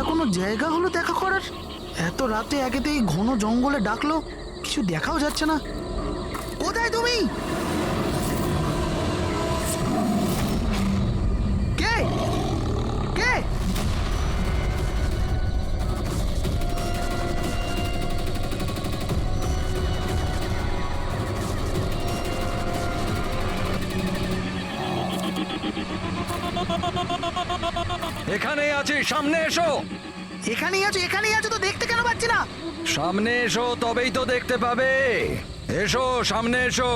কোনো জায়গা হলো দেখা করার? এত রাতে একেতেই ঘন জঙ্গলে ডাকলো, কিছু দেখাও যাচ্ছে না। কোথায় তুমি? কে কে? এখানেই আছি, সামনে এসো। এখানেই আছো তো, দেখতে কেন পাচ্ছি না? সামনে এসো, তবেই তো দেখতে পাবে। এসো, সামনে এসো।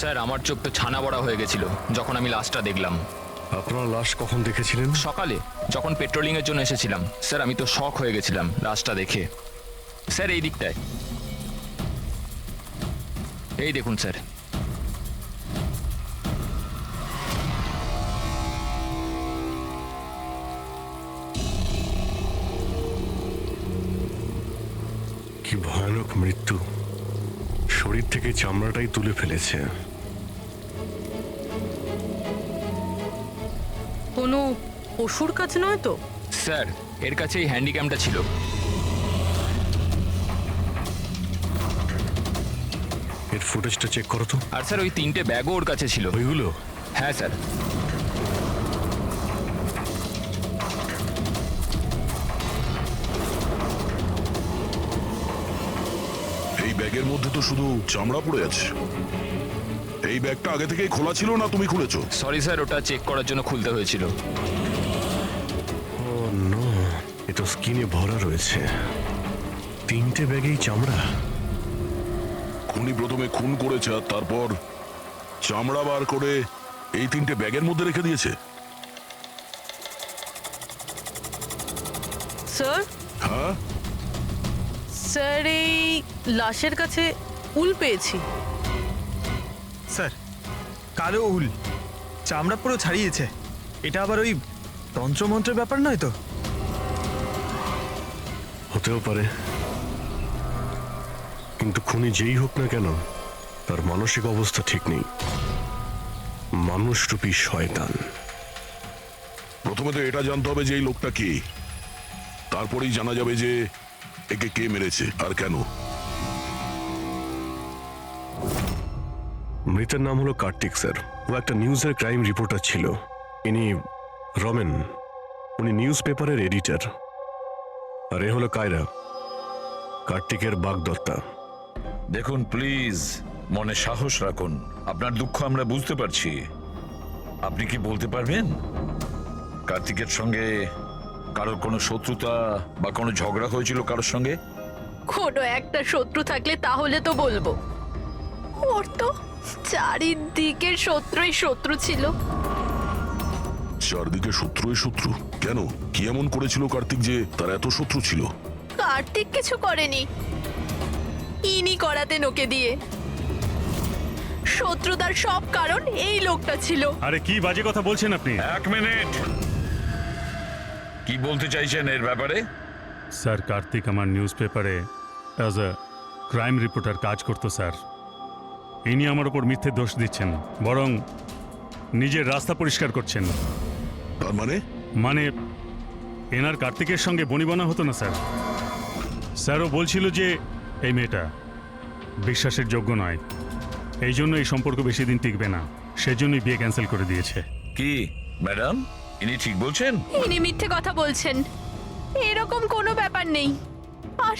স্যার, আমার চোখ তো ছানা বড়া হয়ে গেছিল যখন আমি লাশটা দেখলাম। আপনার লাশ কখন দেখেছিলেন? সকালে যখন পেট্রোলিং এর জন্য এসেছিলাম স্যার, আমি তো শক হয়ে গেছিলাম লাশটা দেখে। স্যার, এই দিকটায়, এই দেখুন স্যার। কি ভয়ানক মৃত্যু! শরীর থেকে চামড়াটাই তুলে ফেলেছে। কোনো পশুর কাছে নয় তো? স্যার, এর কাছে এই হ্যান্ডিক্যামটা ছিল। এর ফুটেজটা চেক করো তো। আর স্যার, ওই 3টে ব্যাগও ওর কাছে ছিল। ওইগুলো? হ্যাঁ স্যার। এই ব্যাগের মধ্যে তো শুধু চামড়া পড়ে আছে। এই ব্যাগটা আগে থেকেই খোলা ছিল না তুমি খুলেছো? সরি স্যার, ওটা চেক করার জন্য খুলতে হয়েছিল। ও নো, এ তো স্কিনে ভরা রয়েছে। 3টে ব্যাগেই চামড়া। খুনি প্রথমে খুন করেছে আর তারপর চামড়া বার করে এই 3টে ব্যাগের মধ্যে রেখে দিয়েছে। স্যার, হ্যাঁ, স্যার এই লাশের কাছে উল পেয়েছি। স্যার, কালো উল, চামড়া পুরো ছাড়িয়েছে। এটা আবার ওই তন্ত্রমন্ত্রের ব্যাপার নয় তো? হতেও পারে, কিন্তু খুনি যেই হোক না কেন তার মানসিক অবস্থা ঠিক নেই। মানুষরূপী শয়তান। প্রথমে তো এটা জানতে হবে যে এই লোকটা কে, তারপরেই জানা যাবে যে একে কে মেরেছে আর কেন। মৃতের নাম হলো কার্তিক স্যার। ও একটা নিউজের ক্রাইম রিপোর্টার ছিল। ইনি রমেন, উনি নিউজ পেপারের এডিটর। আর এ হলো কায়রা, কার্তিকের বাগদত্তা। দেখুন প্লিজ, মনে সাহস রাখুন। আপনার দুঃখ আমরা বুঝতে পারছি। আপনি কি বলতে পারবেন কার্তিকের সঙ্গে কারোর কোনো শত্রুতা বা কোনো ঝগড়া হয়েছিল কারোর সঙ্গে? কোনো একটা শত্রু থাকলে তাহলে তো বলবো। ওর তো চারিদিকের শত্রুই শত্রু ছিল। চারদিকে শত্রুই শত্রু? কেন, কি এমন করেছিল কার্তিক যে তার এত শত্রু ছিল? কার্তিক কিছু করেনি, ইনি করাতেন ওকে দিয়ে। শত্রুতার সব কারণ এই লোকটা ছিল। আরে কি বাজে কথা বলছেন আপনি? এক মিনিট, কি বলতে চাইছেন এর ব্যাপারে? স্যার, কার্তিক আমার নিউজ পেপারে অ্যাজ আ ক্রাইম রিপোর্টার কাজ করতো স্যার। ইনি আমার ওপর মিথ্যে দোষ দিচ্ছেন, বরং নিজের রাস্তা পরিষ্কার করছেন। তার মানে? মানে এনার কার্তিকের সঙ্গে বনিবনা হতো না স্যার। স্যারও বলছিল যে এই মেয়েটা বিশ্বাসের যোগ্য নয়, এই জন্য এই সম্পর্ক বেশি দিন টিকবে না, সেজন্যই বিয়ে ক্যান্সেল করে দিয়েছে। কি ম্যাডাম, ইনি ঠিক বলছেন? ইনি মিথ্যে কথা বলছেন, এরকম কোনো ব্যাপার নেই। আর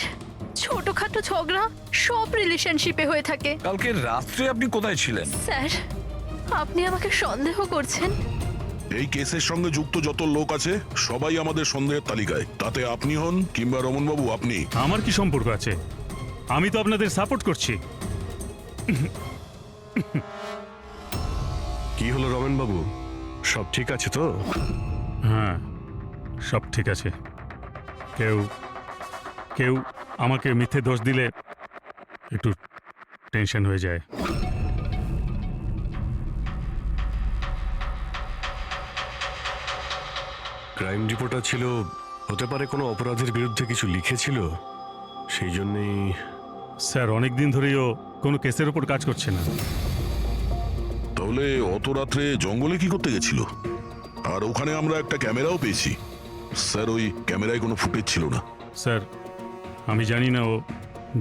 ছোটখাটো ঝগড়া সব রিলেশনশিপে হয়ে থাকে। কালকে রাত্রে আপনি কোথায় ছিলেন? স্যার, আপনি আমাকে সন্দেহ করছেন? এই কেসের সঙ্গে যুক্ত যত লোক আছে সবাই আমাদের সন্দেহের তালিকায়। তাতে আপনি হন কিংবা রমনবাবু আপনি। আমার কি সম্পর্ক আছে? আমি তো আপনাদের সাপোর্ট করছি। কি হলো রমেন বাবু, সব ঠিক আছে তো? হ্যাঁ, সব ঠিক আছে। কেউ কেউ আমাকে মিথ্যে দোষ দিলে একটু টেনশন হয়ে যায়। ক্রাইম রিপোর্টার ছিল, হতে পারে কোনো অপরাধের বিরুদ্ধে কিছু লিখেছিল, সেই জন্যেই। স্যার, অনেক দিন ধরেই ও কোনো কেসের ওপর কাজ করছে না। তাহলে অত রাত্রে জঙ্গলে কি করতে গেছিল? আর ওখানে আমরা একটা ক্যামেরাও পেয়েছি। স্যার, ওই ক্যামেরায় কোনো ফুটেজ ছিল না। স্যার, আমি জানি না ও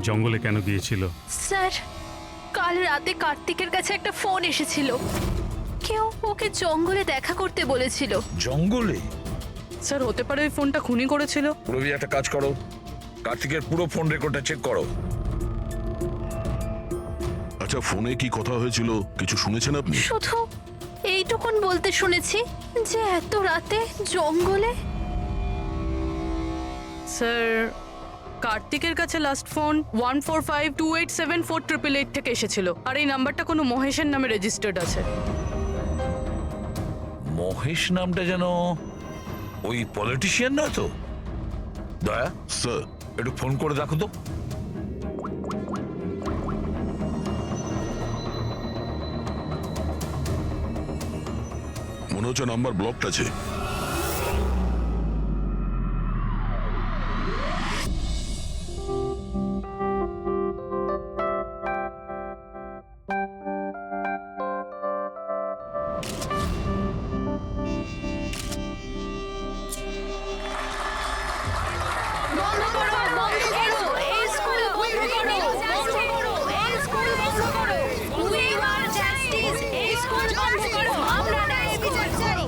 জঙ্গলে কেন গিয়েছিল। স্যার, কাল রাতে কার্তিকের কাছে একটা ফোন এসেছিল। কেউ ওকে জঙ্গলে দেখা করতে বলেছিল। জঙ্গলে? স্যার, হতে পারে ওই ফোনটা খুনি করেছিল। রবি, একটা কাজ করো, কার্তিকের পুরো ফোন রেকর্ডটা চেক করো। আচ্ছা, ফোনে কি কথা হয়েছিল কিছু শুনেছেন আপনি? শুধু এইটুকুন বলতে শুনেছি যে এত রাতে জঙ্গলে। স্যার, কার্তিকের কাছে লাস্ট ফোন 1452874888 থেকে এসেছিল, আর এই নাম্বারটা কোনো মহেশের নামে রেজিস্টার্ড আছে। মহেশ নামটা যেন ওই পলিটিশিয়ান নয় তো? দয়া, স্যার, একটু ফোন করে দেখো তো। মনে হচ্ছে নাম্বার ব্লকড আছে। বন্ধ করো, বন্ধ করো, এই স্কুল বন্ধ করো, বন্ধ করো, এই স্কুল বন্ধ করো। We want justice, এই স্কুল বন্ধ করো, আমরা ন্যায় বিচার চাই।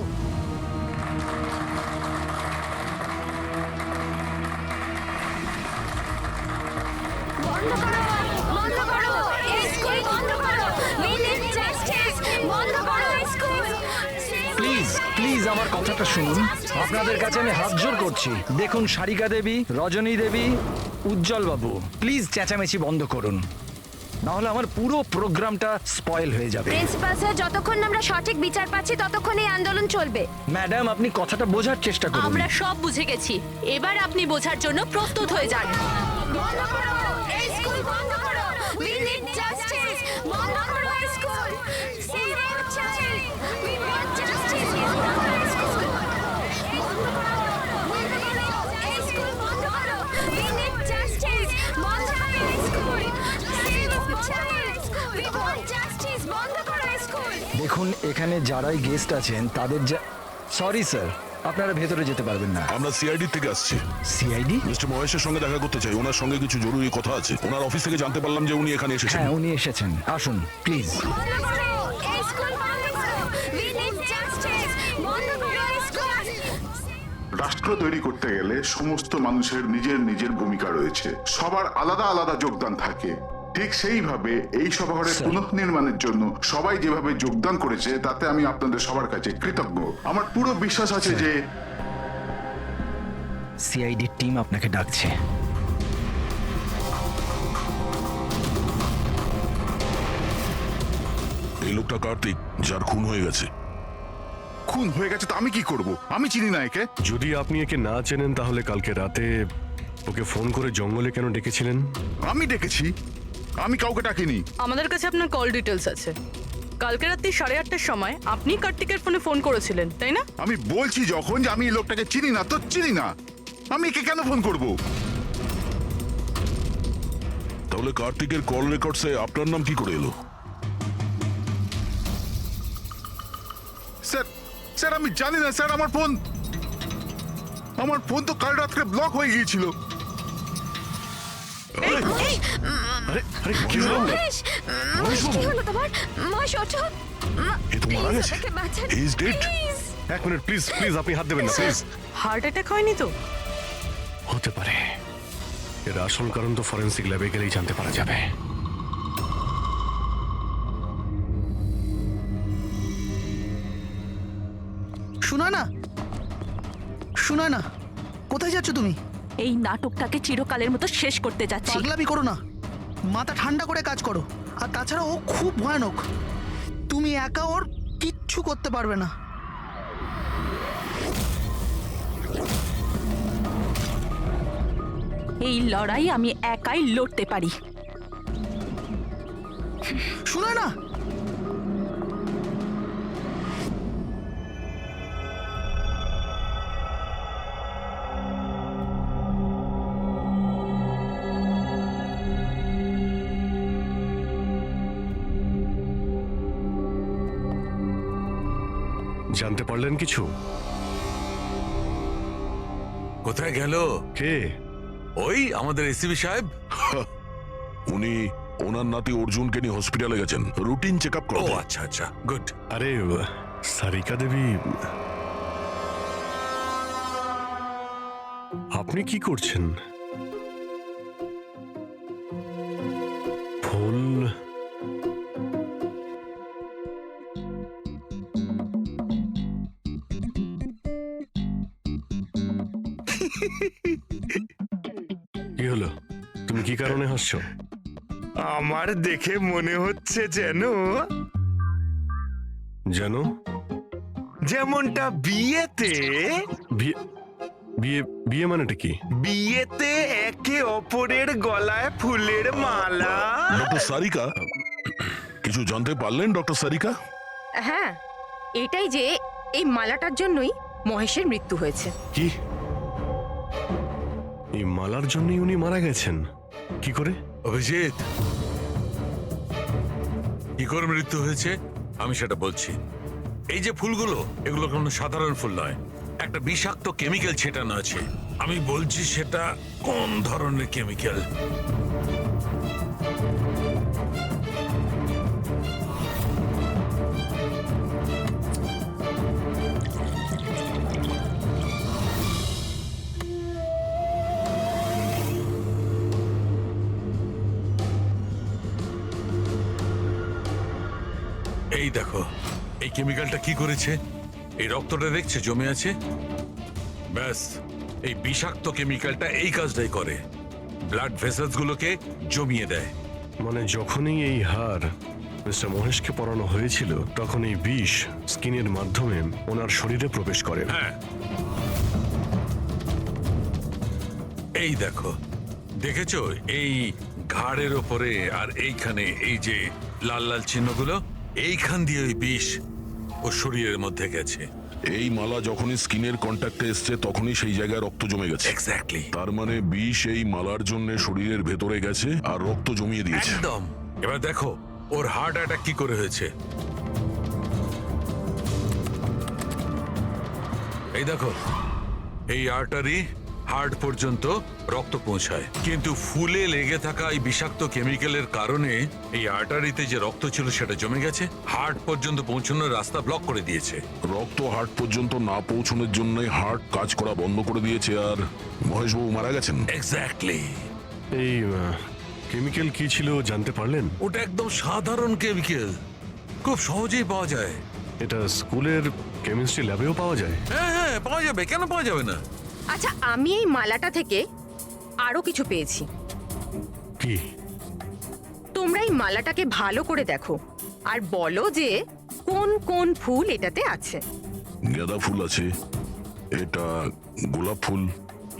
বন্ধ করো, বন্ধ করো, এই স্কুল বন্ধ করো। We need justice, বন্ধ করো এই স্কুল। প্লিজ প্লিজ আমার কথাটা শুনুন। আপনাদের কাছে আমি হাত জোর করছি। দেখুন, সারিকা দেবী, রজনী দেবী, উজ্জ্বল বাবু, প্লিজ চেঁচামেচি বন্ধ করুন, নাহলে আমার পুরো প্রোগ্রামটা স্পয়েল হয়ে যাবে। প্রিন্সিপাল স্যার, যতক্ষণ না আমরা সঠিক বিচার পাচ্ছি ততক্ষণ এই আন্দোলন চলবে। ম্যাডাম, আপনি কথাটা বোঝার চেষ্টা করুন। আমরা সব বুঝে গেছি, এবার আপনি বোঝার জন্য প্রস্তুত হয়ে যান। বন্ধ করো, এই স্কুল বন্ধ করো। We need justice, বন্ধ করো এই school. Save our child, we want justice, বন্ধ করো এই স্কুল। বন্ধ করো, বন্ধ করো, এই স্কুল বন্ধ করো। We need justice, বন্ধ করো এই school. Save our child, we want justice, বন্ধ করো এই স্কুল। দেখুন, এখানে যারাই গেস্ট আছেন তাদের সরি স্যার, আপনারা ভেতরে যেতে পারবেন না। আমরা সিআইডি থেকে আসছি। সিআইডি? মিস্টার মহেশের সঙ্গে দেখা করতে চাই। ওনার সঙ্গে কিছু জরুরি কথা আছে। ওনার অফিস থেকে জানতে পারলাম যে উনি এখানে এসেছেন। হ্যাঁ, উনি এসেছেন, আসুন প্লিজ। বন্ধ করো, এই স্কুল বন্ধ করো। We need justice, বন্ধ করো এই স্কুল। রাষ্ট্র তৈরি করতে গেলে সমস্ত মানুষের নিজের নিজের ভূমিকা রয়েছে, সবার আলাদা আলাদা যোগদান থাকে। ঠিক সেইভাবে এই সভাঘরের পুনঃনির্মাণের জন্য সবাই যেভাবে যোগদান করেছে তাতে আমি আপনাদের সবার কাছে কৃতজ্ঞ। আমার পুরো বিশ্বাস আছে যে সিআইডি টিম আপনাকে ডাকছে। এই লোকটা কার্তিক, যার খুন হয়ে গেছে। খুন হয়ে গেছে তো আমি কি করব? আমি চিনি না একে। যদি আপনি একে না চেনেন তাহলে কালকে রাতে ওকে ফোন করে জঙ্গলে কেন ডেকেছিলেন? আমি ডেকেছি? আমি কাউকে ডাকিনি। আমাদের কাছে আপনার কল ডিটেলস আছে। কালকে রাত্রি 8:30টার সময় আপনি কার্তিকের ফোনে ফোন করেছিলেন, তাই না? আমি বলছি যখন যে আমি এই লোকটাকে চিনি না তো চিনি না, আমি একে কেন ফোন করব? তাহলে কার্তিকের কল রেকর্ডসে আপনার নাম কি করে এলো? স্যার, স্যার আমি জানি না স্যার। আমার ফোন তো কাল রাত্রে ব্লক হয়ে গিয়েছিল। আরে কি হলো? কি হলো তোমার? মহেশ, ওঠো। এ তো মারা গেছে। He is dead. এক মিনিট প্লিজ, প্লিজ আপনি হাত দেবেন না প্লিজ। হার্ট অ্যাটাক হয়নি তো? হতে পারে, এর আসল কারণ তো ফরেন্সিক ল্যাবে গেলেই জানতে পারা যাবে। শোনা না, শোনা না, কোথায় যাচ্ছ তুমি? এই নাটকটাকে চিরকালের মতো শেষ করতে যাচ্ছি। পাগলামি করো না, মাথা ঠান্ডা করে কাজ করো। আর তাছাড়া ও খুব ভয়ানক, তুমি একা ওর কিচ্ছু করতে পারবে না। এই লড়াই আমি একাই লড়তে পারি। শুনে না, জানতে পারলেন কিছু? কোথায় গেল? কে? ওই আমাদের এসিবি সাহেব। উনি ওনার নাতি অর্জুনকে নিয়ে হসপিটালে গেছেন রুটিন চেক আপ ও করতে। আচ্ছা আচ্ছা, গুড। আরে সারিকা দেবী, আপনি কি করছেন? ফুল কি হলো? তুমি কি কারণে হাসছো? আমার দেখে মনে হচ্ছে যেন জানো, যেমনটা বিয়েতে বিয়ে বিয়ে বিয়ে মানেটা কি? বিয়েতে একে অপরের গলায় ফুলের মালা। ডক্টর সারিকা, কিছু জানতে পারলেন ডক্টর সারিকা? হ্যাঁ, এটাই যে এই মালাটার জন্যই মহেশের মৃত্যু হয়েছে। কি? এই মালার জন্যই উনি মারা গেছেন? কি করে? অভিজিৎ, কি করে মৃত্যু হয়েছে আমি সেটা বলছি। এই যে ফুলগুলো, এগুলো কোনো সাধারণ ফুল নয়, একটা বিষাক্ত কেমিক্যাল ছেটানো আছে। আমি বলছি সেটা কোন ধরনের কেমিক্যাল। এই দেখো, এই কেমিক্যালটা কি করেছে? এই রক্তটা দেখছে জমে আছে, ব্যাস এই বিষাক্ত কেমিক্যালটা এই কাজটাই করে, ব্লাড ভেসেলস গুলোকে জমিয়ে দেয়। মানে যখনই এই হার মিস্টার মহেশকে পরানো হয়েছিল, তখন এই বিষ স্কিনের মাধ্যমে ওনার শরীরে প্রবেশ করে। হ্যাঁ, এই দেখো, দেখেছো এই ঘাড়ের ওপরে আর এইখানে এই যে লাল লাল চিহ্নগুলো, এইখান দিয়ে ওই বিষ ও শরীরের মধ্যে গেছে। এই মালা যখনই স্কিনের কন্ট্যাক্টে এসছে তখনই সেই জায়গায় রক্ত জমে গেছে। এক্স্যাক্টলি। তার মানে বিষ এই মালার জন্য শরীরের ভেতরে গেছে আর রক্ত জমিয়ে দিয়েছে। একদম। এবার দেখো ওর হার্ট অ্যাটাক কি করে হয়েছে। এই দেখো, এই আর্টারি হার্ট পর্যন্ত রক্ত পৌঁছায়, কিন্তু ফুলে লেগে থাকা এই বিষাক্ত কেমিক্যালের কারণে এই আর্টারিতে যে রক্ত ছিল সেটা জমে গেছে, হার্ট পর্যন্ত পৌঁছানোর রাস্তা ব্লক করে দিয়েছে। রক্ত হার্ট পর্যন্ত না পৌঁছানোর জন্য হার্ট কাজ করা বন্ধ করে দিয়েছে আর মহেশবাবু মারা গেছেন। এক্স্যাক্টলি। এই কেমিক্যাল কি ছিল জানতে পারলেন? ওটা একদম সাধারণ কেমিক্যাল, খুব সহজেই পাওয়া যায়। এটা স্কুলের কেমিস্ট্রি ল্যাবেও পাওয়া যায়? হ্যাঁ হ্যাঁ, পাওয়া যাবে, কেন পাওয়া যাবে না। আচ্ছা, আমি এই মালাটা থেকে আরো কিছু পেয়েছি। কি? তোমরা এই মালাটাকে ভালো করে দেখো আর বলো যে কোন কোন ফুল এটাতে আছে। গাঁদা ফুল আছে, এটা গোলাপ ফুল,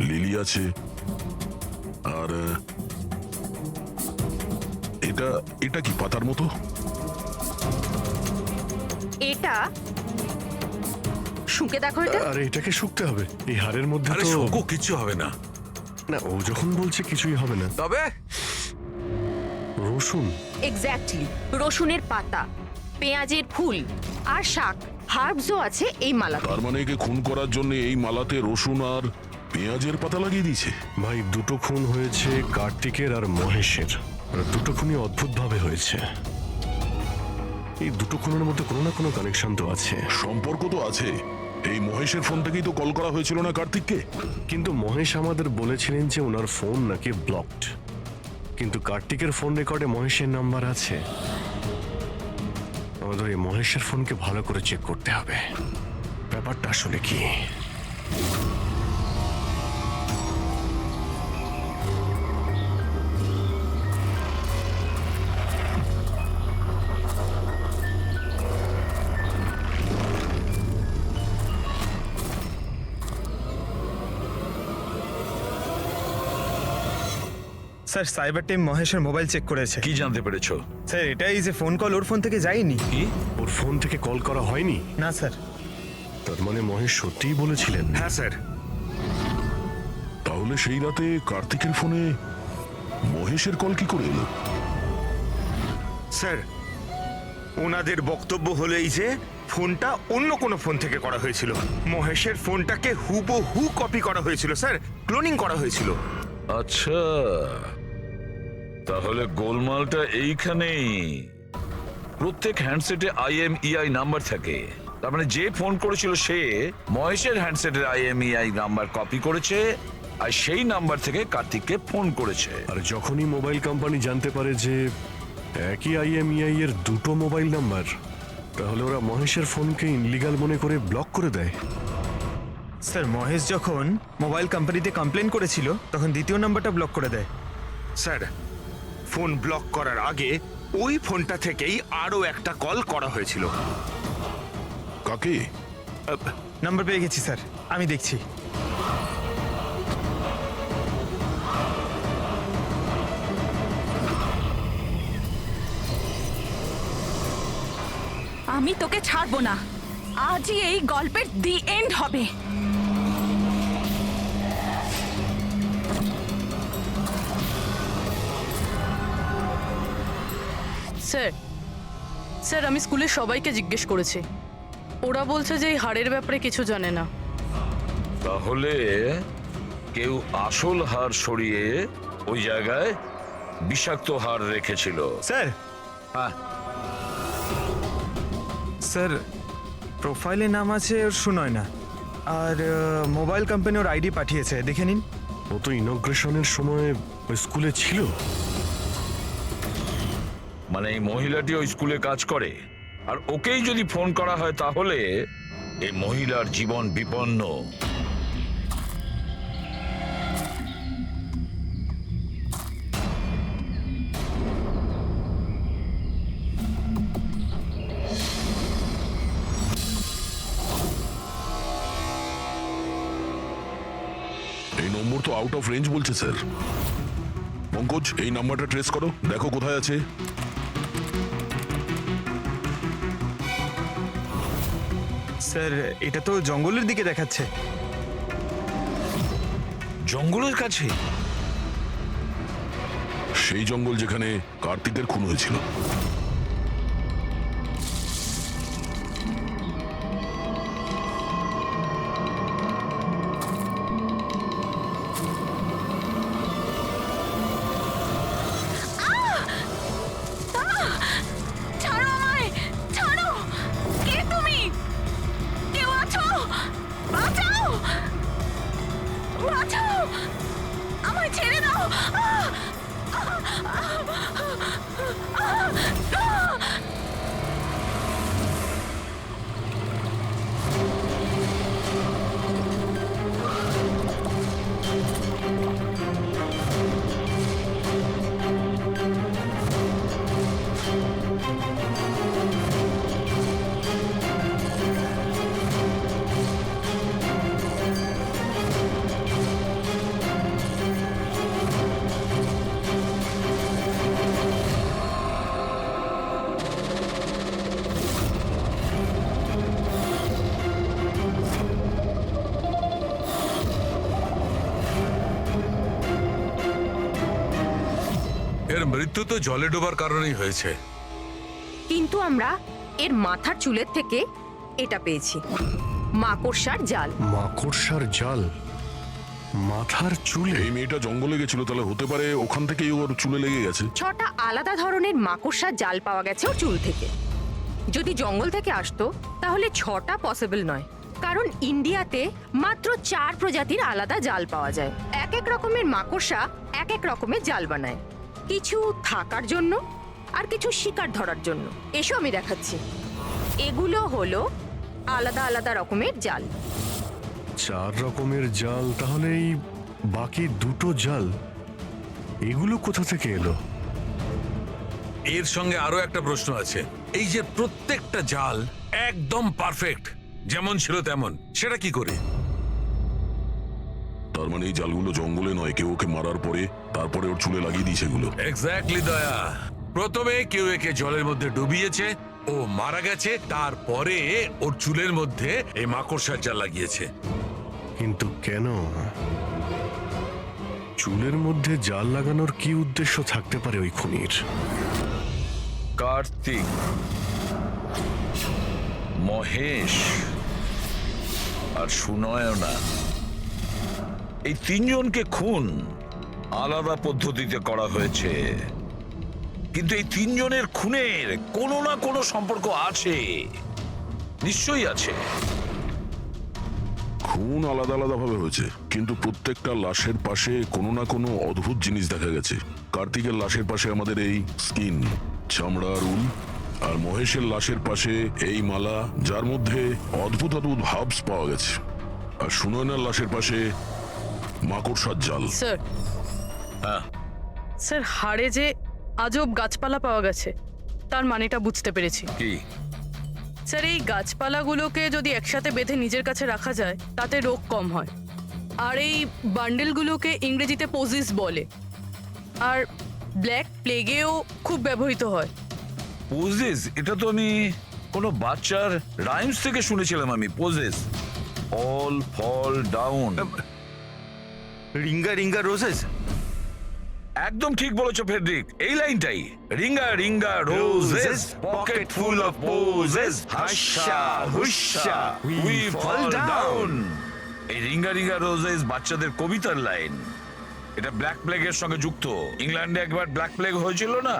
লিলি আছে, আর এটা এটা কি পাতার মতো? এটা শুকে দেখো এটা। আরে এটাকে শুকতে হবে? এই হাড়ের মধ্যে আরে তো শোকো, কিচ্ছু হবে না। না, ও যখন বলছে কিছুই হবে না। তবে রসুন? এক্স্যাক্টলি, রসুনের পাতা, পেঁয়াজের ফুল আর শাক, হার্বসও আছে এই মালাতে। তার মানে একে খুন করার জন্য এই মালাতে রসুন আর পেঁয়াজের পাতা লাগিয়ে দিয়েছে। ভাই, দুটো খুন হয়েছে কার্তিকের আর মহেশের, আর দুটো খুনই অদ্ভুতভাবে হয়েছে। এই দুটো খুনের মধ্যে কোনো না কোনো কানেকশন তো আছে। সম্পর্ক তো আছে। এই মহেশের ফোন থেকেই তো কল করা হয়েছিল না কার্তিককে? কিন্তু মহেশ আমাদের বলেছিলেন যে ওনার ফোন নাকি ব্লকড, কিন্তু কার্তিকের ফোন রেকর্ডে মহেশের নাম্বার আছে। আমাদের এই মহেশের ফোনকে ভালো করে চেক করতে হবে, ব্যাপারটা আসলে কি। স্যার সাইবার টিম মহেশের মোবাইল চেক করেছে। কি জানতে পেরেছো? স্যার এটাই যে ফোন কল ওর ফোন থেকে যায়নি। কি? ওর ফোন থেকে কল করা হয়নি? না স্যার। তার মানে মহেশ সত্যিই বলেছিলেন? হ্যাঁ স্যার। তাহলে সেই রাতে কার্তিকের ফোনে মহেশের কল কি করে এলো? স্যার ওনাদের বক্তব্য হলো এই যে ফোনটা অন্য কোনো ফোন থেকে করা হয়েছিল। মহেশের ফোনটাকে হুবহু কপি করা হয়েছিল স্যার, ক্লোনিং করা হয়েছিল। আচ্ছা, তাহলে গোলমালটা এইখানেই। প্রত্যেক হ্যান্ডসেটে IMEI নাম্বার থাকে, তার মানে যে ফোন করেছিল সে মহেশের হ্যান্ডসেটের IMEI নাম্বার কপি করেছে আর সেই নাম্বার থেকে কার্তিককে ফোন করেছে। আর যখনই মোবাইল কোম্পানি জানতে পারে যে একই IMEI এর দুটো মোবাইল নাম্বার, তাহলে ওরা মহেশের ফোনকে ইনলিগাল মনে করে ব্লক করে দেয়। স্যার মহেশ যখন মোবাইল কোম্পানিতে কমপ্লেন করেছিল তখন দ্বিতীয় নাম্বারটা ব্লক করে দেয়। স্যার ফোন ব্লক করার আগে ওই ফোনটা থেকেই আরো একটা কল করা হয়েছিল। কাকে? নাম্বার পেয়ে গেছি স্যার, আমি দেখছি। আমি তোকে ছাড়বো না, আজই এই গল্পের দি এন্ড হবে। স্যার স্যার আমি স্কুলের সবাইকে জিজ্ঞেস করেছি, ওরা বলছে যে এই হারের ব্যাপারে কিছু জানে না। তাহলে কেউ আসল হার সরিয়ে ওই জায়গায় বিষাক্ত হার রেখেছিল। স্যার হ্যাঁ, স্যার প্রোফাইলে নাম আছে ওর সুনয় না, আর মোবাইল কোম্পানি ওর আইডি পাঠিয়েছে, দেখে নিন। ও তো ইনগ্রেশনের সময় ওই স্কুলে ছিল। মানে এই মহিলাটি ওই স্কুলে কাজ করে, আর ওকেই যদি ফোন করা হয় তাহলে এই মহিলার জীবন বিপন্ন। এই নম্বর তো আউট অফ রেঞ্জ বলছে স্যার। পঙ্কজ, এই নাম্বারটা ট্রেস করো, দেখো কোথায় আছে। স্যার এটা তো জঙ্গলের দিকে দেখাচ্ছে। জঙ্গলের কাছে? সেই জঙ্গল যেখানে কার্তিকের খুন হয়েছিল। ছাড়ো আমায়, ছাড়ো! কে তুমি? কেউ আছো? বাঁচাও! বাঁচাও! আমায় ছেড়ে দাও! এর মৃত্যু তো জলে ডোবার কারণেই হয়েছে। কিন্তু আমরা এর মাথার চুলের থেকে এটা পেয়েছি, মাকড়সার জাল। মাকড়সার জাল? মাথার চুলে? এই মেয়েটা জঙ্গলে গেছিল, তাহলে হতে পারে ওখান থেকেই ওর চুলে লেগে গেছে। 6টা আলাদা ধরনের মাকড়সার জাল পাওয়া গেছে ওর চুল থেকে। যদি জঙ্গল থেকে আসতো তাহলে 6টা পসিবল নয়, কারণ ইন্ডিয়াতে মাত্র 4 প্রজাতির আলাদা জাল পাওয়া যায়। এক এক রকমের মাকড়সা এক এক রকমের জাল বানায়, কিছু থাকার জন্য আর কিছু শিকার ধরার জন্য। এসো আমি দেখাচ্ছি। এগুলো হলো আলাদা আলাদা রকমের জাল। 4 রকমের জাল? তাহলে এই বাকি দুটো জাল এগুলো কোথা থেকে এলো? এর সঙ্গে আরো একটা প্রশ্ন আছে, এই যে প্রত্যেকটা জাল একদম পারফেক্ট, যেমন ছিল তেমন, সেটা কি করে? তার মানে এই জালগুলো জঙ্গলে নয়, কেউ ওকে মারার পরে তারপরে ওর চুলে লাগিয়ে দিয়েছে এগুলো। এক্স্যাক্টলি দয়া, প্রথমে কেউ একে জলের মধ্যে ডুবিয়েছে, ও মারা গেছে, তারপরে ওর চুলের মধ্যে এই মাকড়সার জাল লাগিয়েছে। কিন্তু কেন? চুলের মধ্যে জাল লাগানোর কি উদ্দেশ্য থাকতে পারে ওই খুনির? কার্তিক, মহেশ আর সুনয়না, এই তিনজনকে খুন আলাদা পদ্ধতিতে করা হয়েছে, কিন্তু এই তিনজনের খুনের কোনো না কোনো সম্পর্ক আছে, নিশ্চয়ই আছে। খুন আলাদা আলাদা ভাবে হয়েছে, কিন্তু প্রত্যেকটা লাশের পাশে কোনো না কোনো অদ্ভুত জিনিস দেখা গেছে। কার্তিকের লাশের পাশে আমাদের এই স্কিন, চামড়ার উল, আর মহেশের লাশের পাশে এই মালা, যার মধ্যে অদ্ভুত অদ্ভুত ভাবস পাওয়া গেছে। আর সুনয়নার লাশের পাশে মাকড়সার জাল। স্যার, হ্যাঁ, স্যার হাড়ে যে আজব গাছপালা পাওয়া গেছে তার মানেটা বুঝতে পেরেছি। কি? স্যার এই গাছপালাগুলোকে যদি একসাথে বেঁধে নিজের কাছে রাখা যায় তাতে রোগ কম হয়। আর এই বান্ডেলগুলোকে ইংরেজিতে পোজিস বলে, আর ব্ল্যাক প্লেগেও খুব ব্যবহৃত হয়। পোজেস, এটা তো আমি কোনো বাচ্চার রাইমস থেকে শুনেছিলাম। আমি posies, all fall down. Ring a ring a roses. একদম ঠিক বলেছো ফেডরিক, এই লাইনটাই। Ring a ring a roses, pocket full of posies, husha husha we fall down. এই রিঙ্গা রিঙ্গা রোজেস বাচ্চাদের কবিতার লাইন। এটা ব্ল্যাক প্লেগের সঙ্গে যুক্ত। ইংল্যান্ডে একবার ব্ল্যাক প্লেগ হয়েছিল না,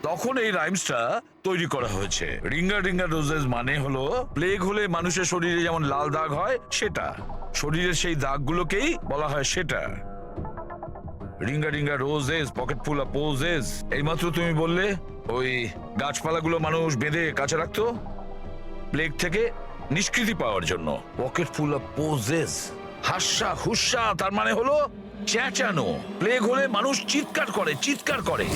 তখন এই রাইমসটা তৈরি করা হয়েছে। রিঙ্গা রিঙ্গা রোজেস মানে হলো প্লেগ হলে মানুষের শরীরে যেমন লাল দাগ হয় সেটা, শরীরের সেই দাগগুলোকেই বলা হয় সেটা। Ringa ring a roses, pocket full of poses. এইমাত্র তুমি বললে ওই গাছপালাগুলো মানুষ বেঁধে কাছে রাখতো প্লেগ থেকে নিষ্কৃতি পাওয়ার জন্য। পকেট ফুল অফ পোজেস, হাস্যা হুস্যা, তার মানে হলো চেঁচানো। প্লেগ হলে মানুষ চিৎকার করে, চিৎকার করে।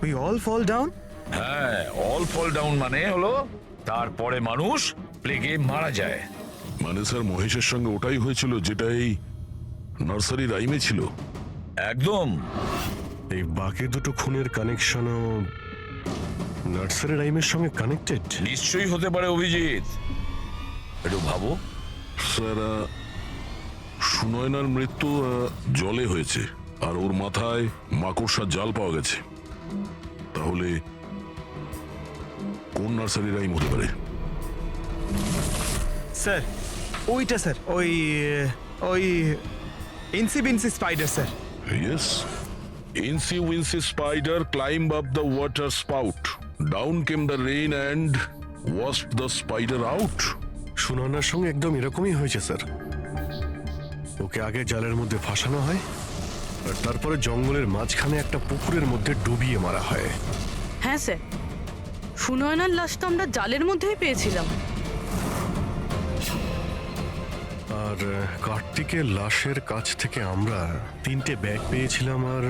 We all fall down. হ্যাঁ, অল ফল ডাউন মানে হলো তারপরে মানুষ প্লেগে মারা যায়। মানে স্যার মহেশের সঙ্গে ওটাই হয়েছিল যেটা এই নার্সারি রাইমে ছিল। একদম। এই বাকি দুটো খুনের কানেকশনও নার্সারি রাইমের সঙ্গে কানেক্টেড? নিশ্চয়ই হতে পারে অভিজিৎ, একটু ভাবো। স্যার সুনয়নার মৃত্যু জলে হয়েছে, আর ওর মাথায় মাকড়সার জাল পাওয়া গেছে। তাহলে কোন নার্সারি রাইম হতে পারে? স্যার ওইটা স্যার, ওই ওই Incy Wincy spider sir. Yes. Incy Wincy Spider climbed up the water spout. Down came the rain and washed the spider out. সুনয়নার সঙ্গে একদম এরকমই হয়েছে স্যার। ওকে আগে জালের মধ্যে ফাঁসানো হয়, আর তারপরে জঙ্গলের মাঝখানে একটা পুকুরের মধ্যে ডুবিয়ে মারা হয়। হ্যাঁ স্যার, সুনয়নার লাশ তো আমরা জালের মধ্যেই পেয়েছিলাম। আর কার্তিকের লাশের কাছ থেকে আমরা 3টে ব্যাগ পেয়েছিলাম, আর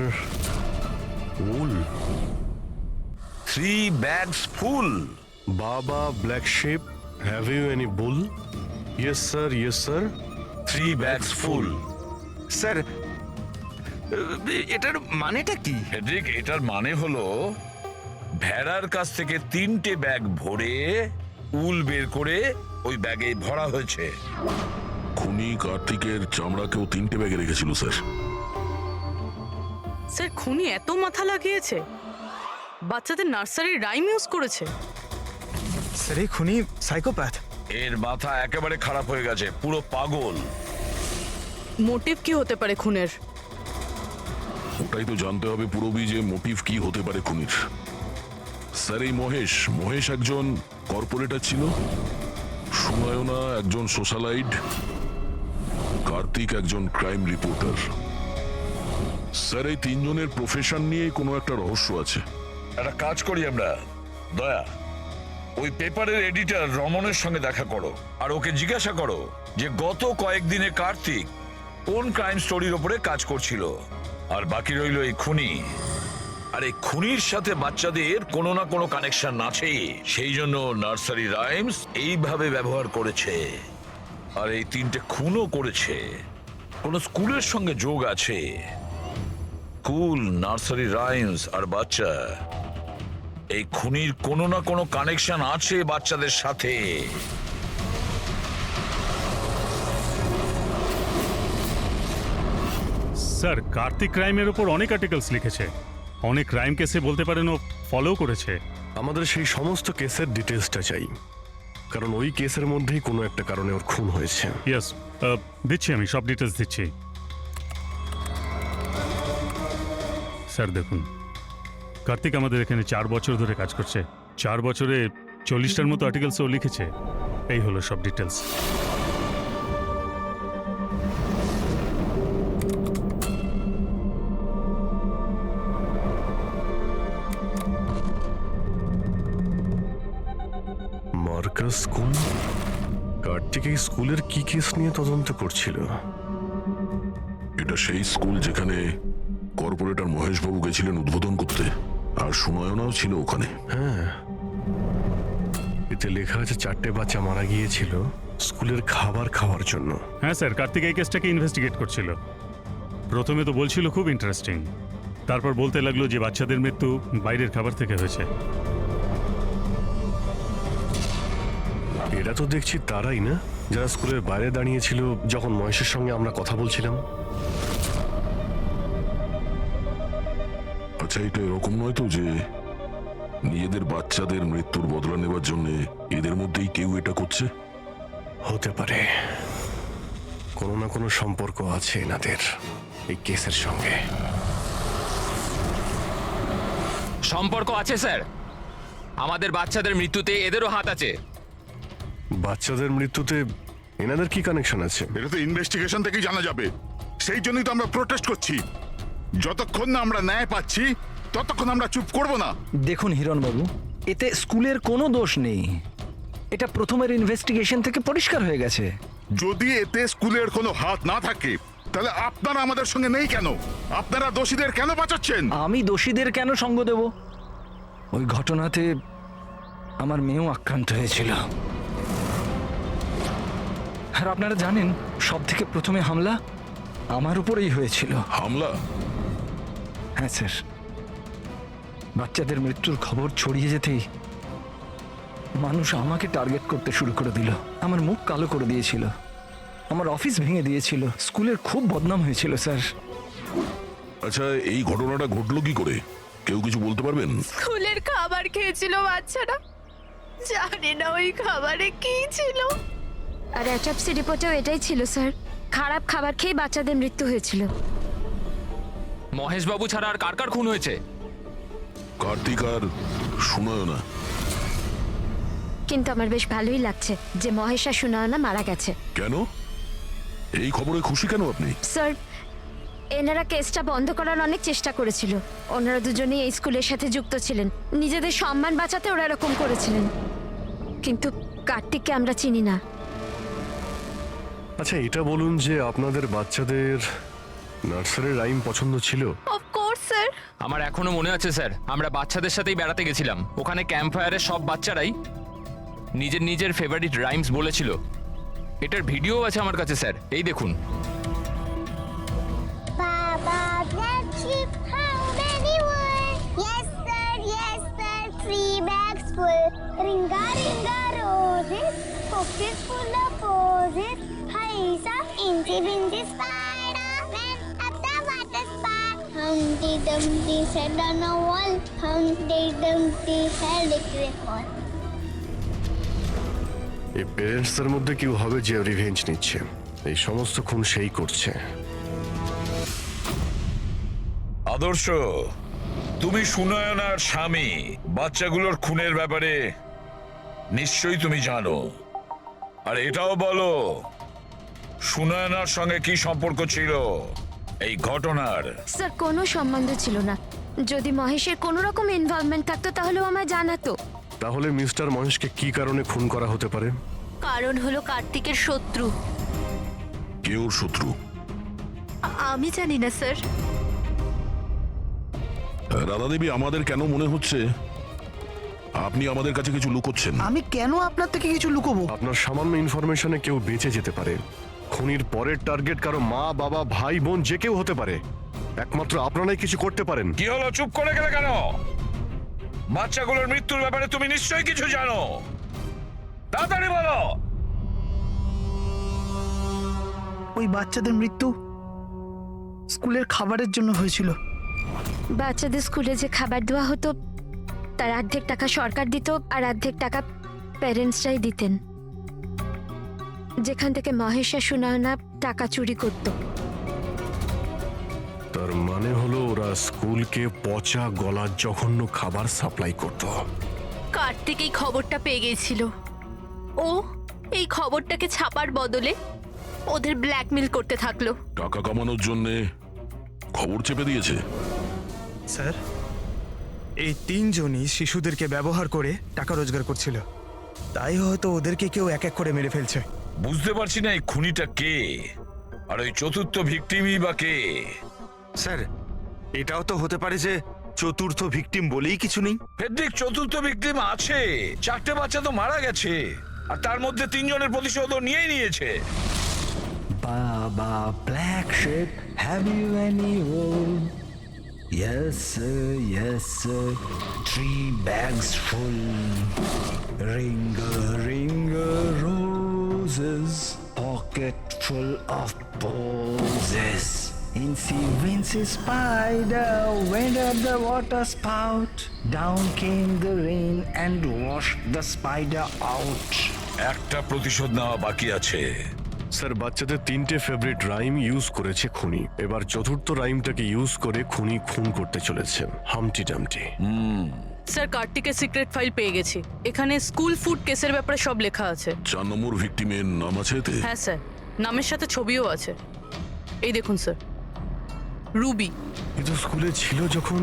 wool. 3 bags full. Baa baa, black sheep, have you any wool? Yes sir, yes sir. 3 bags full. Sir এটার মানেটা কি? ফেডরিক, এটার মানে হলো ভেড়ার কাছ থেকে 3টে ব্যাগ ভরে উল বের করে ওই ব্যাগে ভরা হয়েছে। খুনি কার্তিকের চামড়াকেও 3টে ব্যাগে রেখেছিল স্যার। স্যার খুনি এত মাথা লাগিয়েছে, বাচ্চাদের নার্সারির রাইম ইউজ করেছে। স্যার এই খুনি সাইকোপ্যাথ। এর মাথা একেবারে খারাপ হয়ে গেছে, পুরো পাগল। মোটিভ কি হতে পারে খুনের? ওটাই তো জানতে হবে পুরবি, যে মোটিভ কি হতে পারে খুনির। স্যার এই মহেশ একজন কর্পোরেটর ছিল, সুনয়না একজন সোশ্যালাইট, কার্তিক একজন ক্রাইম রিপোর্টার। স্যার এই তিনজনের প্রফেশন নিয়ে কোনো একটা রহস্য আছে। একটা কাজ করি আমরা, দয়া, ওই পেপারের এডিটর রমনের সঙ্গে দেখা করো, আর ওকে জিজ্ঞাসা করো যে গত কয়েকদিনে কার্তিক কোন ক্রাইম স্টোরির উপরে কাজ করছিল। আর বাকি রইল এই খুনি। আর এই খুনির সাথে বাচ্চাদের কোনো না কোনো কানেকশন আছে, সেই জন্য নার্সারি রাইমস এইভাবে ব্যবহার করেছে। আর এই 3টে খুনও করেছে। কোনো স্কুলের সঙ্গে যোগ আছে? স্কুল, নার্সারি রাইমস আর বাচ্চা, এই খুনির কোনো না কোনো কানেকশন আছে বাচ্চাদের সাথে। স্যার, কার্তিক ক্রাইমের ওপর অনেক আর্টিকেলস লিখেছে, অনেক ক্রাইম কেসে বলতে পারেন ও ফলো করেছে। আমাদের সেই সমস্ত কেসের ডিটেলসটা চাই, কারণ ওই কেসের মধ্যেই কোনো একটা কারণে ওর খুন হয়েছে। ইয়েস, দিচ্ছি, আমি সব ডিটেলস দিচ্ছি। স্যার দেখুন, কার্তিক আমাদের এখানে 4 বছর ধরে কাজ করছে। 4 বছরে 40টার মতো আর্টিকেলস ও লিখেছে। এই হলো সব ডিটেলস। মার্কাস স্কুল, কার্তিক এই স্কুলের কি কেস নিয়ে তদন্ত করছিল? এটা সেই স্কুল যেখানে কর্পোরেটর মহেশবাবু গেছিলেন উদ্বোধন করতে, আর সুনয়নাও ছিল ওখানে। হ্যাঁ, এতে লেখা আছে 4টে বাচ্চা মারা গিয়েছিল স্কুলের খাবার খাওয়ার জন্য। হ্যাঁ স্যার, কার্তিক এই কেসটাকে ইনভেস্টিগেট করছিল। প্রথমে তো বলছিল খুব ইন্টারেস্টিং, তারপর বলতে লাগলো যে বাচ্চাদের মৃত্যু বাইরের খাবার থেকে হয়েছে। এরা তো দেখছি তারাই না যারা স্কুলের বাইরে দাঁড়িয়েছিল যখন মহেশের সঙ্গে আমরা কথা বলছিলাম। আচ্ছা, এটা এরকম নয় তো যে নিজেদের বাচ্চাদের মৃত্যুর বদলা নেবার জন্য এদের মধ্যেই কেউ এটা করছে? হতে পারে কোনো না কোনো সম্পর্ক আছে এনাদের এই কেসের সঙ্গে। সম্পর্ক আছে স্যার, আমাদের বাচ্চাদের মৃত্যুতে এদেরও হাত আছে। বাচ্চাদের মৃত্যুতে এনাদের কি কানেকশন আছে? এটা তো ইনভেস্টিগেশন থেকেই জানা যাবে। সেই জন্যই তো আমরা প্রোটেস্ট করছি। যতক্ষণ না আমরা ন্যায় পাচ্ছি ততক্ষণ আমরা চুপ করব না। দেখুন হিরণবাবু, এতে স্কুলের কোনো দোষ নেই। এটা প্রথমের ইনভেস্টিগেশন থেকে পরিষ্কার হয়ে গেছে। যদি এতে স্কুলের কোনো হাত না থাকে তাহলে আপনারা আমাদের সঙ্গে নেই কেন? আপনারা দোষীদের কেন বাঁচাচ্ছেন? আমি দোষীদের কেন সঙ্গ দেব? ওই ঘটনাতে আমার মেয়েও আক্রান্ত হয়েছিল। আর আপনারা জানেন, সব থেকে প্রথমে হামলা আমার উপরেই হয়েছিল। হামলা? হ্যাঁ স্যার, বাচ্চাদের মৃত্যুর খবর ছড়িয়ে যেতেই মানুষ আমাকে টার্গেট করতে শুরু করে দিল। আমার মুখ কালো করে দিয়েছিল, আমার অফিস ভেঙে দিয়েছিল, স্কুলের খুব বদনাম হয়েছিল স্যার। আচ্ছা, এই ঘটনাটা ঘটলো কি করে? কেউ কিছু বলতে পারবেন? স্কুলের খাবার খেয়েছিল বাচ্চারা, জানি না ওই খাবারে কি ছিল। আর অ্যাটপসি রিপোর্টেও এটাই ছিল স্যার, খারাপ খাবার খেয়ে বাচ্চাদের মৃত্যু হয়েছিল। মহেশবাবু ছাড়া আর কার কার খুন হয়েছে? কার্তিক আর সুনয়না। কিন্তু আমার বেশ ভালোই লাগছে যে মহেশ আর সুনয়না মারা গেছে। কেন? এই খবরে খুশি কেন আপনি? স্যার, এনারা কেসটা বন্ধ করার অনেক চেষ্টা করেছিল। ওনারা দুজনেই এই স্কুলের সাথে যুক্ত ছিলেন, নিজেদের সম্মান বাঁচাতে ওরা এরকম করেছিলেন। কিন্তু কার্তিককে আমরা চিনি না। আচ্ছা, এটা বলুন যে আপনাদের বাচ্চাদের নার্সারি রাইম পছন্দ ছিল? Of course sir. আমার এখনো মনে আছে স্যার, আমরা বাচ্চাদের সাথেই বেড়াতে গেছিলাম। ওখানে ক্যাম্প ফায়ারে সব বাচ্চারাই নিজের নিজের ফেভারিট রাইমস বলেছিল। এটার ভিডিও আছে আমার কাছে স্যার, এই দেখুন। Baba, black sheep, how many were? Yes sir, 3 bags full. Ringa, ringa, roses, pockets full of posies. Haisa, incy, wincy spider, went up the water spout. Humpty Dumpty sat on a wall, Humpty Dumpty had a great fall. এই প্যারেন্টসদের মধ্যে কেউ হবে যে revenge নিচ্ছে। এই সমস্ত খুন সেই করছে। আদর্শ, তুমি সুনয়নার স্বামী, বাচ্চাগুলোর খুনের ব্যাপারে নিশ্চয়ই তুমি জানো। আর এটাও বলো, সুনয়নার সঙ্গে কি সম্পর্ক ছিল এই ঘটনার? স্যার, কোনো সম্বন্ধ ছিল না। যদি মহেশের কোনো রকম ইনভলভমেন্ট থাকতো তাহলেও আমায় জানাতো। তাহলে মিস্টার মহেশকে কি কারণে খুন করা হতে পারে? কারণ হলো কার্তিকের শত্রু। কে ওর শত্রু? আমি জানি না স্যার। রাধা দেবী, আমাদের কেন মনে হচ্ছে আপনি আমাদের কাছে কিছু লুকোচ্ছেন? আমি কেন আপনার থেকে কিছু লুকোবো? আপনার সামান্য ইনফরমেশনে কেউ বেঁচে যেতে পারে, খুনির পরের টার্গেট কারো মা, বাবা, ভাই, বোন যে কেউ হতে পারে। একমাত্র আপনারাই কিছু করতে পারেন। কি হলো, চুপ করে গেলে কেন? বাচ্চাগুলোর মৃত্যুর ব্যাপারে তুমি নিশ্চয়ই কিছু জানো, তাড়াতাড়ি বলো। ওই বাচ্চাদের মৃত্যু স্কুলের খাবারের জন্য হয়েছিল। বাচ্চাদের স্কুলে যে খাবার দেওয়া হতো তার অর্ধেক টাকা সরকার দিত আর অর্ধেক টাকা প্যারেন্টসরাই দিতেন, যেখান থেকে মহেশ আর সুনয়না টাকা চুরি করত। তার মানে হলো ওরা স্কুলকে পচা গলা জঘন্য খাবার সাপ্লাই করত। কার্তিক এই খবরটা পেয়ে গিয়েছিল। ও এই খবরটাকে ছাপার বদলে ওদের ব্ল্যাকমেল করতে থাকলো। টাকা কামানোর জন্য খবর চেপে দিয়েছে। স্যার, এই তিনজনই শিশুদেরকে ব্যবহার করে টাকা রোজগার করছিল, তাই হয়তো ওদেরকে কেউ এক এক করে মেরে ফেলছে। বুঝতে পারছি না এই খুনিটা কে, আর ওই চতুর্থ ভিকটিমই বা কে। স্যার, এটাও তো হতে পারে যে চতুর্থ ভিকটিম বলেই কিছু নেই। ফেডরিক, চতুর্থ ভিকটিম আছে। 4টে বাচ্চা তো মারা গেছে, আর তার মধ্যে 3 জনের প্রতিশোধ নিয়েই নিয়েছে। Baba Black Sheep, have you any wool? Yes sir, 3 bags full. Ringa roses, pocket full of posies. Incy Wincy spider went up the water spout. Down came the rain and washed the spider out. একটা প্রতিশোধ নেওয়া বাকি আছে। Sir, বাচ্চাদের 3টে favourite rhyme use করেছে খুনি। এবার চতুর্থ রাইমটাকে ইউজ করে খুনি খুন করতে চলেছেন, হামটি ডামটি। স্যার, কার্তিকের সিক্রেট ফাইল পেয়ে গেছি। এখানে স্কুল ফুড কেসের ব্যাপারে সব লেখা আছে। 4 নম্বর ভিকটিমের নাম আছে এতে? হ্যাঁ স্যার, নামের সাথে ছবিও আছে। এই দেখুন স্যার, রুবি। কিন্তু স্কুলে ছিল যখন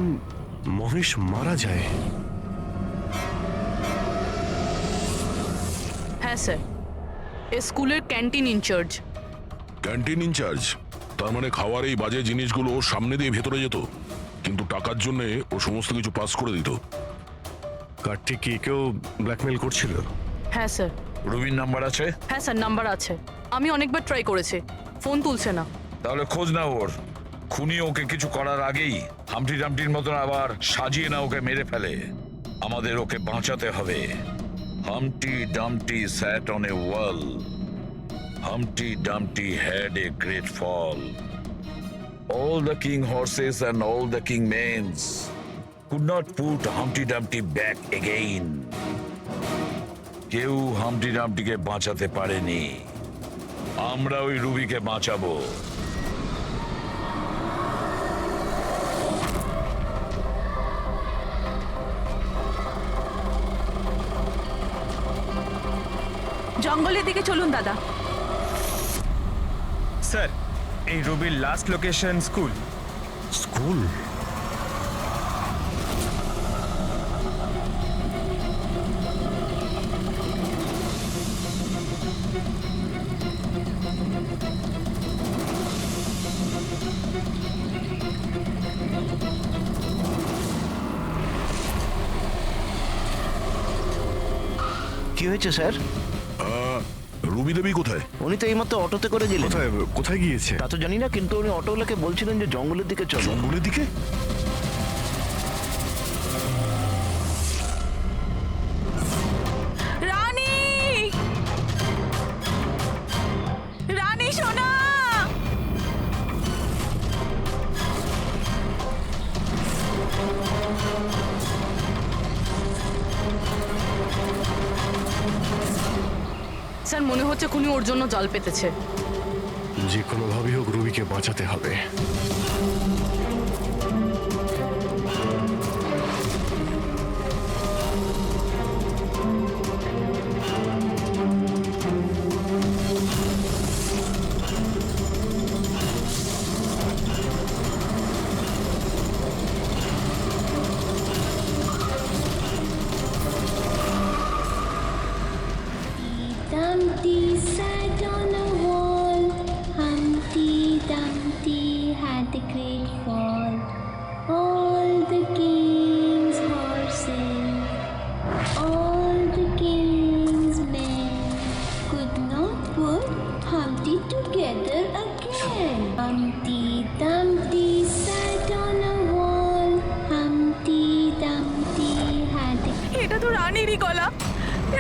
মহেশ মারা যায়। হ্যাঁ স্যার, এ স্কুলের ক্যান্টিন ইনচার্জ। Canteen in charge? তার মানে খাওয়ার এই বাজে জিনিসগুলো ওর সামনে দিয়ে ভেতরে যেত, কিন্তু টাকার জন্য ও সমস্ত কিছু পাস করে দিত। কার্তিক কি কেউ ব্ল্যাকমেল করছিল? হ্যাঁ স্যার। রুবির নাম্বার আছে? হ্যাঁ স্যার, নাম্বার আছে। আমি অনেকবার ট্রাই করেছি, ফোন তুলছে না। তাহলে খোঁজ না ওর। খুনি ওকে কিছু করার আগেই হামটি ডামটির মতন আবার সাজিয়ে না ওকে মেরে ফেলে। আমাদের ওকে বাঁচাতে হবে। Humpty Dumpty sat on a wall. Humpty Dumpty had a great fall. All the king horses and all the king mains could not put Humpty Dumpty back again. কেউ হামটি ডামটিকে বাঁচাতে পারেনি। আমরা ওই রুবিকে বাঁচাবো। জঙ্গলের দিকে চলুন দাদা। স্যার, এই রবির লাস্ট লোকেশন স্কুল। স্কুল? কি হয়েছে স্যার? রুবি দেবী কোথায়? উনি তো এইমাত্র অটোতে করে গেলেন। কোথায় গিয়েছে তা তো জানি না, কিন্তু উনি অটোওয়ালাকে বলছিলেন যে জঙ্গলের দিকে চলো। জঙ্গলের দিকে? রানী, রানী সোনা। স্যার, মনে হচ্ছে খুনি ওর জন্য জাল পেতেছে। যে কোনোভাবেই হোক রুবিকে বাঁচাতে হবে। Dumpty sat on a wall. Humpty Dumpty had a great fall. All the king's horses, all the king's men could not put Humpty together. তোরই গলা।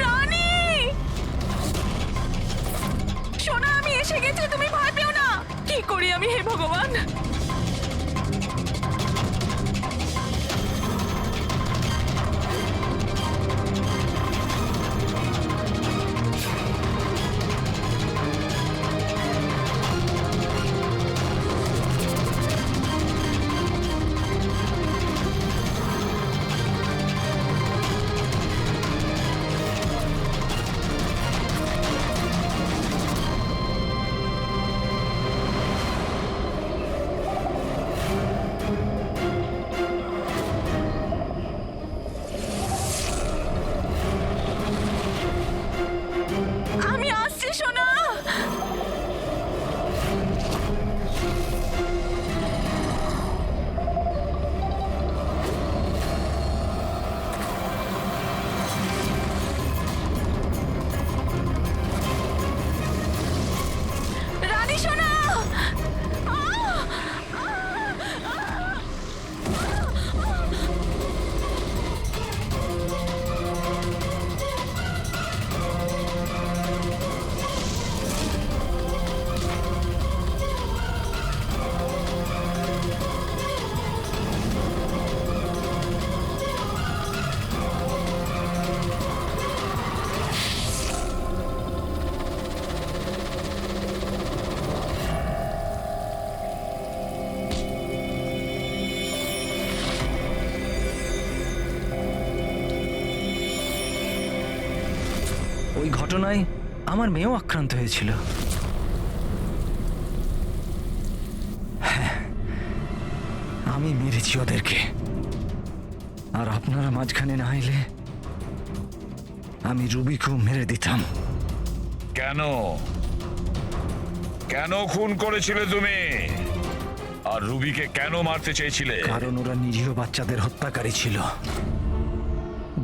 রানী সোনা, আমি এসে গেছি, তুমি ভয় পেও না। কি করি আমি, হে ভগবান। আমি আসছি সোনা। রানী সোনা। ওই ঘটনায় আমার মেয়েও আক্রান্ত হয়েছিল। হ্যাঁ, আমি মেরেছি ওদেরকে। আর আপনারা মাঝখানে না এলে আমি রুবিকেও মেরে দিতাম। কেন কেন খুন করেছিলে তুমি? আর রুবিকে কেন মারতে চেয়েছিলে? কারণ ওরা নিরীহ বাচ্চাদের হত্যাকারী ছিল,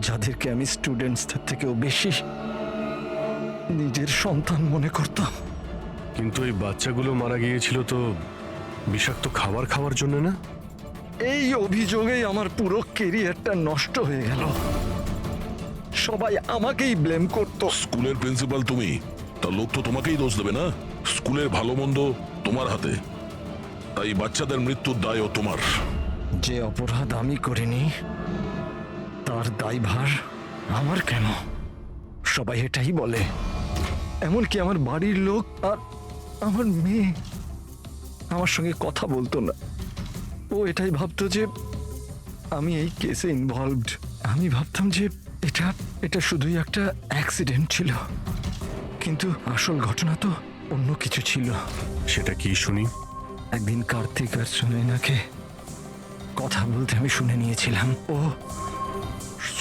যাদেরকে আমি স্টুডেন্টসদের থেকেও বেশি নিজের সন্তান মনে করতাম। কিন্তু এই বাচ্চাগুলো মারা গিয়েছিল তো বিষাক্ত খাবার খাওয়ার জন্য না? এই অভিযোগেই আমার পুরো কেরিয়ারটা নষ্ট হয়ে গেল। সবাই আমাকেই ব্লেম করতো। স্কুলের প্রিন্সিপাল তুমি, তার লোক তো তোমাকেই দোষ দেবে না? স্কুলের ভালো মন্দ তোমার হাতে, তাই বাচ্চাদের মৃত্যুর দায়ও তোমার। যে অপরাধ আমি করিনি তার দায়ভার আমার কেন? সবাই এটাই বলে, এমনকি আমার বাড়ির লোক। আর আমার মেয়ে আমার সঙ্গে কথা বলতো না। ও এটাই ভাবতো যে আমি এই কেসে ইনভলভড। আমি ভাবতাম যে এটা শুধুই একটা অ্যাক্সিডেন্ট ছিল, কিন্তু আসল ঘটনা তো অন্য কিছু ছিল। সেটা কি শুনি? একদিন কার্তিক আর সুনয়নাকে কথা বলতে আমি শুনে নিয়েছিলাম। ও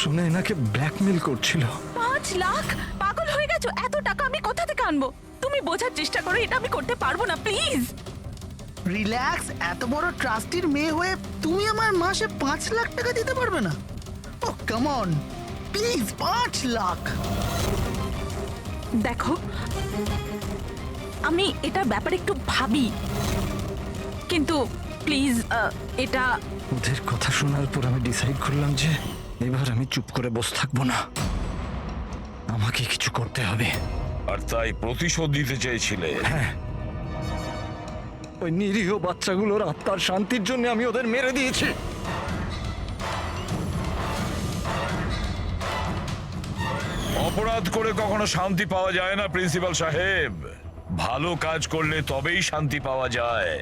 সুনয়নাকে ব্ল্যাকমেল করছিল। 5 লাখ? পাগল হয়ে গেছো? এত টাকা আমি কোথা থেকে আনবো? তুমি বোঝার চেষ্টা করো, এটা আমি করতে পারবো না, প্লিজ। রিল্যাক্স। এত বড় ট্রাস্টির মেয়ে হয়ে তুমি আমার মাসে 5 লাখ টাকা দিতে পারবে না? ও কাম অন, প্লিজ 5 লাখ। দেখো, আমি এটার ব্যাপারে একটু ভাবি, কিন্তু প্লিজ এটা। ওদের কথা শোনার পর আমি ডিসাইড করলাম যে এবার আমি চুপ করে বসে থাকবো না, আমাকে কিছু করতে হবে। আর তাই প্রতিশোধ দিতে চেয়েছিলে? হ্যাঁ, ওই নিরীহ বাচ্চাগুলোর আত্মার শান্তির জন্য আমি ওদের মেরে দিয়েছি। অপরাধ করে কখনো শান্তি পাওয়া যায় না প্রিন্সিপাল সাহেব। ভালো কাজ করলে তবেই শান্তি পাওয়া যায়।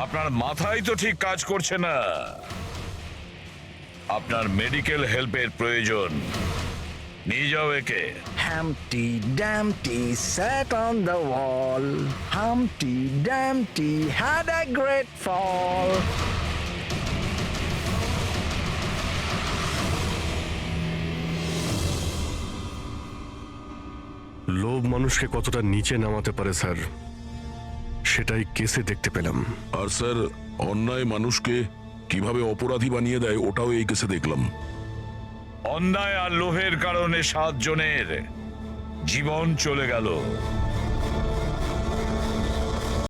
আপনার মাথায় তো ঠিক কাজ করছে না। আপনার মেডিকেল হেল্পের প্রয়োজন। নিয়ে যাও একে। Humpty Dumpty sat on the wall. Humpty Dumpty had a great fall. লোভ মানুষকে কতটা নিচে নামাতে পারে স্যার, সেটাই কেসে দেখতে পেলাম। আর স্যার, অন্যায় মানুষকে কিভাবে অপরাধী বানিয়ে দেয় ওটাও এই কেসে দেখলাম। অন্যায় আর লোভের কারণে 7 জনের জীবন চলে গেল।